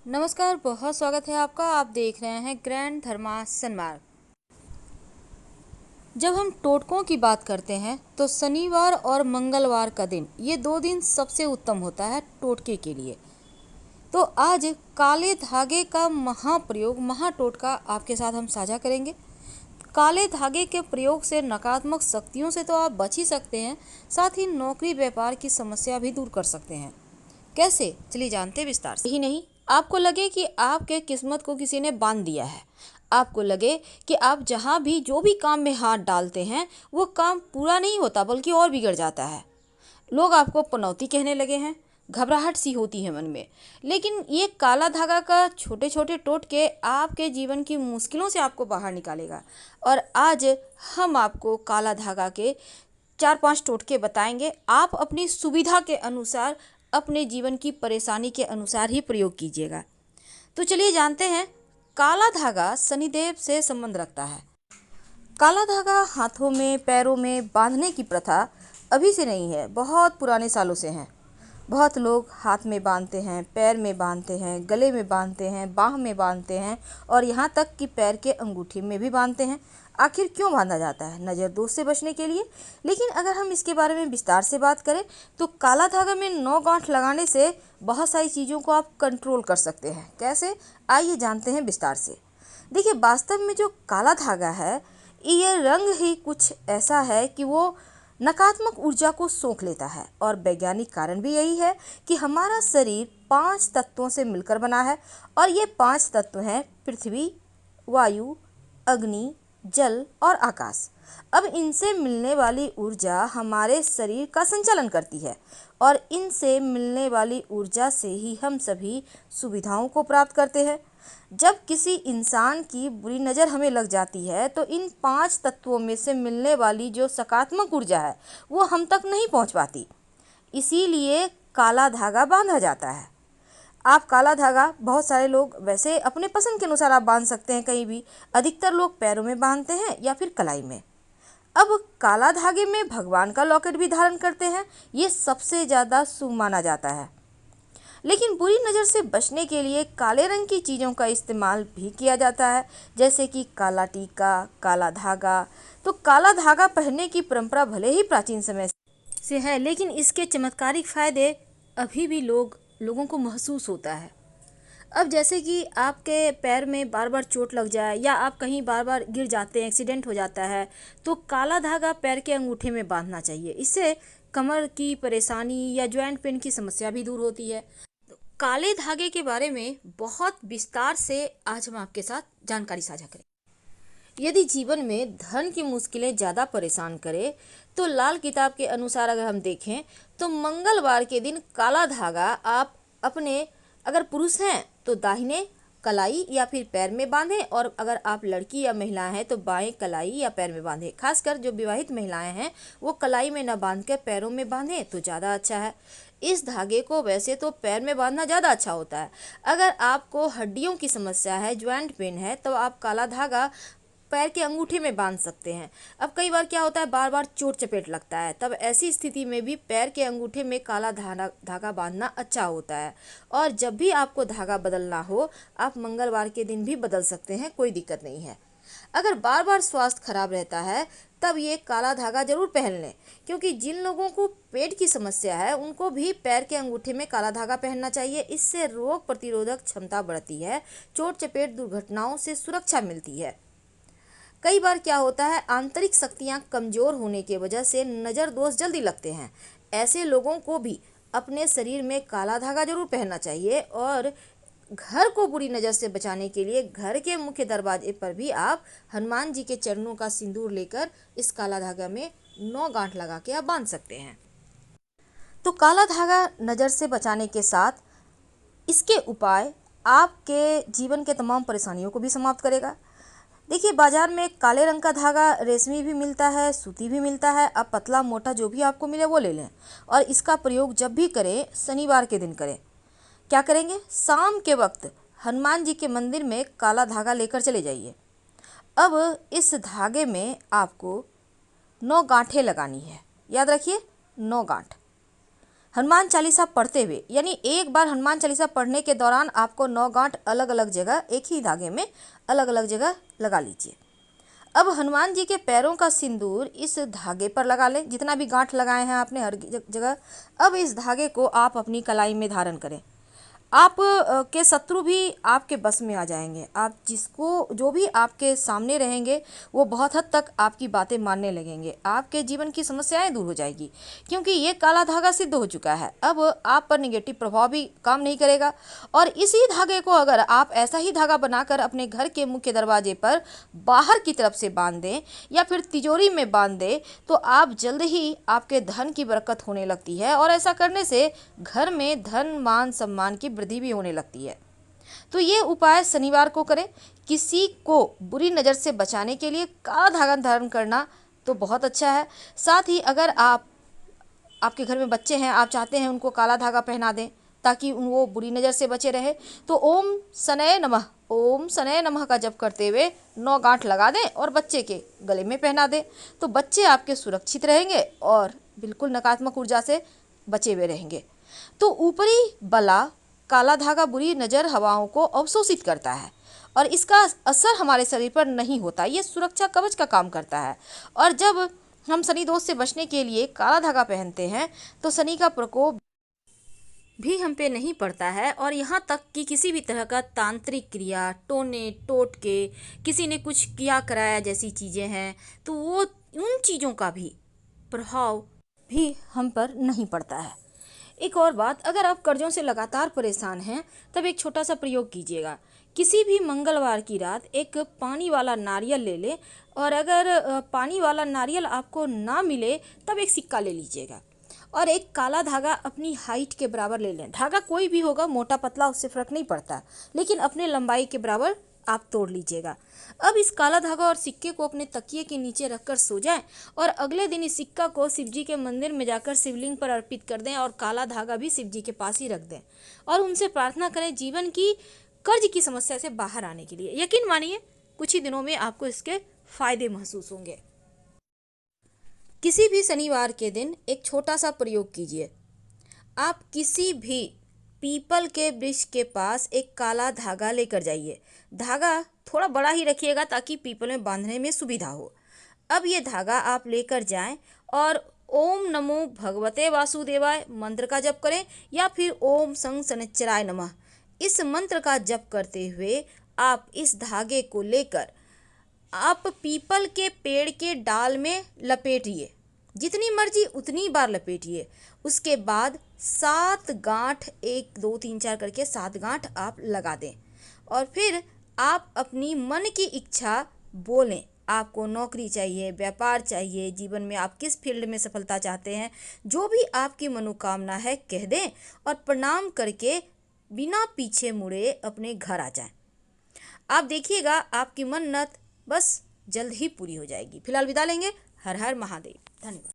नमस्कार, बहुत स्वागत है आपका। आप देख रहे हैं ग्रैंड धर्मा सन्मार्ग। जब हम टोटकों की बात करते हैं तो शनिवार और मंगलवार का दिन, ये 2 दिन सबसे उत्तम होता है टोटके के लिए। तो आज काले धागे का महाप्रयोग, महाटोटका आपके साथ हम साझा करेंगे। काले धागे के प्रयोग से नकारात्मक शक्तियों से तो आप बच ही सकते हैं, साथ ही नौकरी व्यापार की समस्या भी दूर कर सकते हैं। कैसे, चलिए जानते हैं विस्तार से। ही नहीं, आपको लगे कि आपके किस्मत को किसी ने बांध दिया है, आपको लगे कि आप जहाँ भी जो भी काम में हाथ डालते हैं वो काम पूरा नहीं होता बल्कि और बिगड़ जाता है। लोग आपको पनौती कहने लगे हैं, घबराहट सी होती है मन में। लेकिन ये काला धागा का छोटे छोटे टोटके आपके जीवन की मुश्किलों से आपको बाहर निकालेगा। और आज हम आपको काला धागा के 4-5 टोटके बताएंगे। आप अपनी सुविधा के अनुसार, अपने जीवन की परेशानी के अनुसार ही प्रयोग कीजिएगा। तो चलिए जानते हैं। काला धागा शनिदेव से संबंध रखता है। काला धागा हाथों में, पैरों में बांधने की प्रथा अभी से नहीं है, बहुत पुराने सालों से है। बहुत लोग हाथ में बांधते हैं, पैर में बांधते हैं, गले में बांधते हैं, बाह में बांधते हैं और यहाँ तक कि पैर के अंगूठे में भी बांधते हैं। आखिर क्यों बांधा जाता है? नज़र दोष से बचने के लिए। लेकिन अगर हम इसके बारे में विस्तार से बात करें तो काला धागा में 9 गांठ लगाने से बहुत सारी चीज़ों को आप कंट्रोल कर सकते हैं। कैसे, आइए जानते हैं विस्तार से। देखिए, वास्तव में जो काला धागा है, ये रंग ही कुछ ऐसा है कि वो नकारात्मक ऊर्जा को सोख लेता है। और वैज्ञानिक कारण भी यही है कि हमारा शरीर 5 तत्वों से मिलकर बना है और ये 5 तत्व हैं पृथ्वी, वायु, अग्नि, जल और आकाश। अब इनसे मिलने वाली ऊर्जा हमारे शरीर का संचालन करती है और इनसे मिलने वाली ऊर्जा से ही हम सभी सुविधाओं को प्राप्त करते हैं। जब किसी इंसान की बुरी नज़र हमें लग जाती है तो इन 5 तत्वों में से मिलने वाली जो सकारात्मक ऊर्जा है वो हम तक नहीं पहुंच पाती। इसीलिए काला धागा बांधा जाता है। आप काला धागा, बहुत सारे लोग वैसे अपने पसंद के अनुसार आप बांध सकते हैं कहीं भी। अधिकतर लोग पैरों में बांधते हैं या फिर कलाई में। अब काला धागे में भगवान का लॉकेट भी धारण करते हैं, ये सबसे ज़्यादा शुभ माना जाता है। लेकिन बुरी नज़र से बचने के लिए काले रंग की चीज़ों का इस्तेमाल भी किया जाता है, जैसे कि काला टीका, काला धागा। तो काला धागा पहनने की परंपरा भले ही प्राचीन समय से है, लेकिन इसके चमत्कारिक फायदे अभी भी लोगों को महसूस होता है। अब जैसे कि आपके पैर में बार बार चोट लग जाए या आप कहीं बार बार गिर जाते हैं, एक्सीडेंट हो जाता है, तो काला धागा पैर के अंगूठे में बांधना चाहिए। इससे कमर की परेशानी या जॉइंट पेन की समस्या भी दूर होती है। काले धागे के बारे में बहुत विस्तार से आज हम आपके साथ जानकारी साझा करें। यदि जीवन में धन की मुश्किलें ज़्यादा परेशान करे तो लाल किताब के अनुसार अगर हम देखें तो मंगलवार के दिन काला धागा आप अपने, अगर पुरुष हैं तो दाहिने कलाई या फिर पैर में बांधें, और अगर आप लड़की या महिला हैं तो बाएं कलाई या पैर में बांधें। खासकर जो विवाहित महिलाएं हैं वो कलाई में न बांध कर पैरों में बांधें तो ज़्यादा अच्छा है। इस धागे को वैसे तो पैर में बांधना ज़्यादा अच्छा होता है। अगर आपको हड्डियों की समस्या है, ज्वाइंट पेन है, तो आप काला धागा पैर के अंगूठे में बांध सकते हैं। अब कई बार क्या होता है, बार बार चोट चपेट लगता है, तब ऐसी स्थिति में भी पैर के अंगूठे में काला धागा बांधना अच्छा होता है। और जब भी आपको धागा बदलना हो, आप मंगलवार के दिन भी बदल सकते हैं, कोई दिक्कत नहीं है। अगर बार बार स्वास्थ्य खराब रहता है तब ये काला धागा जरूर पहन लें, क्योंकि जिन लोगों को पेट की समस्या है उनको भी पैर के अंगूठे में काला धागा पहनना चाहिए। इससे रोग प्रतिरोधक क्षमता बढ़ती है, चोट चपेट दुर्घटनाओं से सुरक्षा मिलती है। कई बार क्या होता है, आंतरिक शक्तियां कमजोर होने की वजह से नज़र दोष जल्दी लगते हैं। ऐसे लोगों को भी अपने शरीर में काला धागा जरूर पहनना चाहिए। और घर को बुरी नज़र से बचाने के लिए घर के मुख्य दरवाजे पर भी आप हनुमान जी के चरणों का सिंदूर लेकर इस काला धागा में 9 गांठ लगा के आप बांध सकते हैं। तो काला धागा नज़र से बचाने के साथ इसके उपाय आपके जीवन के तमाम परेशानियों को भी समाप्त करेगा। देखिए, बाजार में काले रंग का धागा रेशमी भी मिलता है, सूती भी मिलता है। आप पतला मोटा जो भी आपको मिले वो ले लें और इसका प्रयोग जब भी करें शनिवार के दिन करें। क्या करेंगे, शाम के वक्त हनुमान जी के मंदिर में काला धागा लेकर चले जाइए। अब इस धागे में आपको 9 गांठें लगानी है, याद रखिए 9 गांठ। हनुमान चालीसा पढ़ते हुए, यानी एक बार हनुमान चालीसा पढ़ने के दौरान आपको 9 गांठ अलग अलग जगह एक ही धागे में अलग अलग जगह लगा लीजिए। अब हनुमान जी के पैरों का सिंदूर इस धागे पर लगा लें, जितना भी गांठ लगाए हैं आपने हर जगह। अब इस धागे को आप अपनी कलाई में धारण करें। आप के शत्रु भी आपके बस में आ जाएंगे। आप जिसको जो भी आपके सामने रहेंगे वो बहुत हद तक आपकी बातें मानने लगेंगे। आपके जीवन की समस्याएं दूर हो जाएगी, क्योंकि ये काला धागा सिद्ध हो चुका है। अब आप पर नेगेटिव प्रभाव भी काम नहीं करेगा। और इसी धागे को अगर आप ऐसा ही धागा बनाकर अपने घर के मुख्य दरवाजे पर बाहर की तरफ से बांध दें या फिर तिजोरी में बांध दें, तो आप जल्द ही आपके धन की बरकत होने लगती है। और ऐसा करने से घर में धन मान सम्मान की वृद्धि भी होने लगती है। तो ये उपाय शनिवार को करें। किसी को बुरी नज़र से बचाने के लिए काला धागा धारण करना तो बहुत अच्छा है। साथ ही अगर आपके घर में बच्चे हैं, आप चाहते हैं उनको काला धागा पहना दें ताकि वो बुरी नज़र से बचे रहे, तो ओम शनैः नमः का जप करते हुए 9 गांठ लगा दें और बच्चे के गले में पहना दें। तो बच्चे आपके सुरक्षित रहेंगे और बिल्कुल नकारात्मक ऊर्जा से बचे हुए रहेंगे। तो ऊपरी बला काला धागा बुरी नज़र हवाओं को अवशोषित करता है और इसका असर हमारे शरीर पर नहीं होता। ये सुरक्षा कवच का काम करता है। और जब हम शनि दोष से बचने के लिए काला धागा पहनते हैं तो शनि का प्रकोप भी हम पे नहीं पड़ता है। और यहाँ तक कि किसी भी तरह का तांत्रिक क्रिया, टोने टोटके, किसी ने कुछ किया कराया जैसी चीज़ें हैं, तो वो उन चीज़ों का भी प्रभाव भी हम पर नहीं पड़ता है। एक और बात, अगर आप कर्जों से लगातार परेशान हैं तब एक छोटा सा प्रयोग कीजिएगा। किसी भी मंगलवार की रात एक पानी वाला नारियल ले लें और अगर पानी वाला नारियल आपको ना मिले तब एक सिक्का ले लीजिएगा और एक काला धागा अपनी हाइट के बराबर ले लें। धागा कोई भी होगा, मोटा पतला उससे फ़र्क नहीं पड़ता, लेकिन अपने लंबाई के बराबर आप तोड़ लीजिएगा। अब इस काला धागा और सिक्के को अपने तकिए के नीचे रखकर सो जाएं और अगले दिन इस सिक्का को शिव जी के मंदिर में जाकर शिवलिंग पर अर्पित कर दें और काला धागा भी शिव जी के पास ही रख दें और उनसे प्रार्थना करें जीवन की कर्ज की समस्या से बाहर आने के लिए। यकीन मानिए कुछ ही दिनों में आपको इसके फायदे महसूस होंगे। किसी भी शनिवार के दिन एक छोटा सा प्रयोग कीजिए। आप किसी भी पीपल के वृक्ष के पास एक काला धागा लेकर जाइए। धागा थोड़ा बड़ा ही रखिएगा ताकि पीपल में बांधने में सुविधा हो। अब ये धागा आप लेकर जाएं और ओम नमो भगवते वासुदेवाय मंत्र का जप करें या फिर ओम संग शनिश्चराय नमः इस मंत्र का जप करते हुए आप इस धागे को लेकर आप पीपल के पेड़ के डाल में लपेटिए। जितनी मर्जी उतनी बार लपेटिए। उसके बाद 7 गांठ, 1 2 3 4 करके 7 गांठ आप लगा दें और फिर आप अपनी मन की इच्छा बोलें। आपको नौकरी चाहिए, व्यापार चाहिए, जीवन में आप किस फील्ड में सफलता चाहते हैं, जो भी आपकी मनोकामना है कह दें और प्रणाम करके बिना पीछे मुड़े अपने घर आ जाएं। आप देखिएगा आपकी मन्नत बस जल्द ही पूरी हो जाएगी। फिलहाल विदा लेंगे। हर हर महादेव। धन्यवाद।